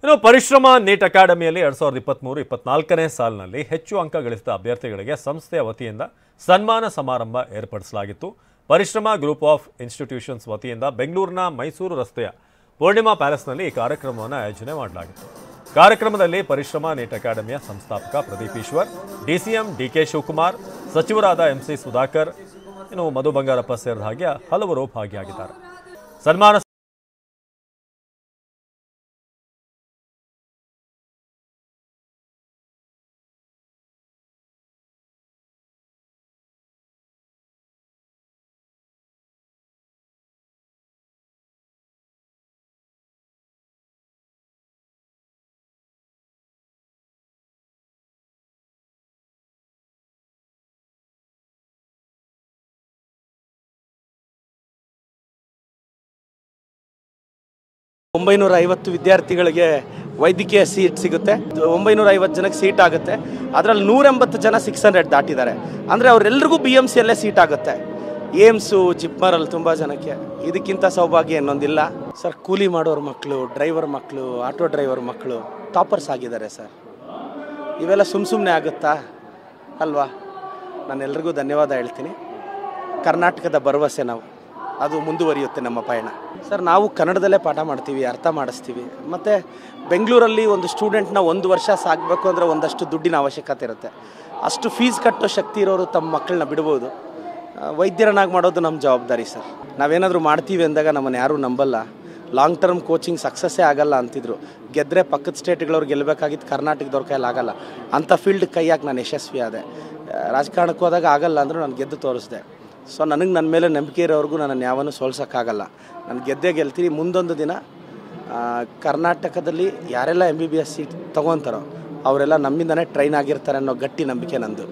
ಇನ್ನು ಪರಿಶ್ರಮ ನೀಟ್ ಅಕಾಡೆಮಿಯಲ್ಲಿ 2023-24ನೇ ಸಾಲಿನಲ್ಲಿ ಹೆಚ್ಚು ಅಂಕ ಗಳಿಸಿದ ಅಭ್ಯರ್ಥಿಗಳಿಗೆ ಸಂಸ್ಥೆಯ ವತಿಯಿಂದ ಸನ್ಮಾನ ಸಮಾರಂಭ ಏರ್ಪಡಿಸಲಾಗಿತ್ತು. ಪರಿಶ್ರಮ ಗ್ರೂಪ್ ಆಫ್ ಇನ್ಸ್ಟಿಟ್ಯೂಷನ್ಸ್ ವತಿಯಿಂದ ಬೆಂಗಳೂರಿನ ಮೈಸೂರು ರಸ್ತೆಯ ಪೂರ್ಣಿಮಾ ಪ್ಯಾಲೇಸ್ನಲ್ಲಿ ಈ ಕಾರ್ಯಕ್ರಮವನ್ನು ಆಯೋಜನೆ ಮಾಡಲಾಗಿತ್ತು. ಕಾರ್ಯಕ್ರಮದಲ್ಲಿ ಪರಿಶ್ರಮ ನೀಟ್ ಅಕಾಡೆಮಿಯ ಸಂಸ್ಥಾಪಕ ಪ್ರದೀಪ್ ಈಶ್ವರ್, ಡಿಸಿಎಂ ಡಿಕೆ ಶಿವಕುಮಾರ್, ಸಚಿವರಾದ ಎಂಸಿ ಸುಧಾಕರ್, ಇನ್ನು ಮಧು ಬಂಗಾರಪ್ಪ ಸೇರಿದ ಹಾಗೆ ಹಲವರು ಭಾಗಿಯಾಗಿದ್ದಾರೆ. ಸನ್ಮಾನ ವಿದ್ಯಾರ್ಥಿಗಳಿಗೆ ವೈದ್ಯಕೀಯ ಸೀಟ್ ಸಿಗುತ್ತೆ. 950 ಜನಕ್ಕೆ ಸೀಟ್ ಆಗುತ್ತೆ. ಅದರಲ್ಲಿ 180 ಜನ 600 ದಾಟಿದ್ದಾರೆ. ಅಂದರೆ ಅವರೆಲ್ಲರಿಗೂ BMCಯಲ್ಲೇ ಸೀಟ್ ಆಗುತ್ತೆ. ಏಮ್ಸು ಜಿಪ್ಮರಲ್ಲಿ ತುಂಬ ಜನಕ್ಕೆ. ಇದಕ್ಕಿಂತ ಸೌಭಾಗ್ಯ ಇನ್ನೊಂದಿಲ್ಲ ಸರ್. ಕೂಲಿ ಮಾಡೋರ ಮಕ್ಕಳು, ಡ್ರೈವರ್ ಮಕ್ಕಳು, ಆಟೋ ಡ್ರೈವರ್ ಮಕ್ಕಳು ಟಾಪರ್ಸ್ ಆಗಿದ್ದಾರೆ ಸರ್. ಇವೆಲ್ಲ ಸುಮ್ಮನೆ ಆಗುತ್ತಾ ಅಲ್ವಾ? ನಾನೆಲ್ರಿಗೂ ಧನ್ಯವಾದ ಹೇಳ್ತೀನಿ. ಕರ್ನಾಟಕದ ಭರವಸೆ ನಾವು, ಅದು ಮುಂದುವರಿಯುತ್ತೆ ನಮ್ಮ ಪಯಣ ಸರ್. ನಾವು ಕನ್ನಡದಲ್ಲೇ ಪಾಠ ಮಾಡ್ತೀವಿ, ಅರ್ಥ ಮಾಡಿಸ್ತೀವಿ. ಮತ್ತು ಬೆಂಗಳೂರಲ್ಲಿ ಒಂದು ಸ್ಟೂಡೆಂಟ್ನ 1 ವರ್ಷ ಸಾಕಬೇಕು ಅಂದರೆ ಒಂದಷ್ಟು ದುಡ್ಡಿನ ಅವಶ್ಯಕತೆ ಇರುತ್ತೆ. ಅಷ್ಟು ಫೀಸ್ ಕಟ್ಟೋ ಶಕ್ತಿ ಇರೋರು ತಮ್ಮ ಮಕ್ಕಳನ್ನ ಬಿಡ್ಬೋದು. ವೈದ್ಯರನ್ನಾಗಿ ಮಾಡೋದು ನಮ್ಮ ಜವಾಬ್ದಾರಿ ಸರ್. ನಾವೇನಾದರೂ ಮಾಡ್ತೀವಿ ಅಂದಾಗ ನಮ್ಮನ್ನು ಯಾರೂ ನಂಬಲ್ಲ. ಲಾಂಗ್ ಟರ್ಮ್ ಕೋಚಿಂಗ್ ಸಕ್ಸಸ್ಸೇ ಆಗಲ್ಲ ಅಂತಿದ್ರು. ಗೆದ್ದರೆ ಪಕ್ಕದ ಸ್ಟೇಟ್ಗಳವ್ರು ಗೆಲ್ಲಬೇಕಾಗಿತ್ತು, ಕರ್ನಾಟಕದವ್ರ ಕೈಯಲ್ಲಿ ಆಗಲ್ಲ. ಅಂಥ ಫೀಲ್ಡ್ ಕೈಯಾಗಿ ನಾನು ಯಶಸ್ವಿ ಆದೆ. ರಾಜಕಾರಣಕ್ಕೆ ಹೋದಾಗ ಆಗಲ್ಲ ಅಂದರೂ ನಾನು ಗೆದ್ದು ತೋರಿಸಿದೆ. ಸೊ ನನಗೆ ನನ್ನ ಮೇಲೆ ನಂಬಿಕೆ ಇರೋವ್ರಿಗೂ ನನ್ನನ್ನು ಯಾವನ್ನೂ ಸೋಲ್ಸೋಕ್ಕಾಗಲ್ಲ. ನಾನು ಗೆದ್ದೇ ಗೆಲ್ತೀನಿ. ಮುಂದೊಂದು ದಿನ ಕರ್ನಾಟಕದಲ್ಲಿ ಯಾರೆಲ್ಲ MBBS ಸೀಟ್ ತೊಗೊತಾರೋ ಅವರೆಲ್ಲ ನಮ್ಮಿಂದನೇ ಟ್ರೈನ್ ಆಗಿರ್ತಾರೆ ಅನ್ನೋ ಗಟ್ಟಿ ನಂಬಿಕೆ ನಂದು.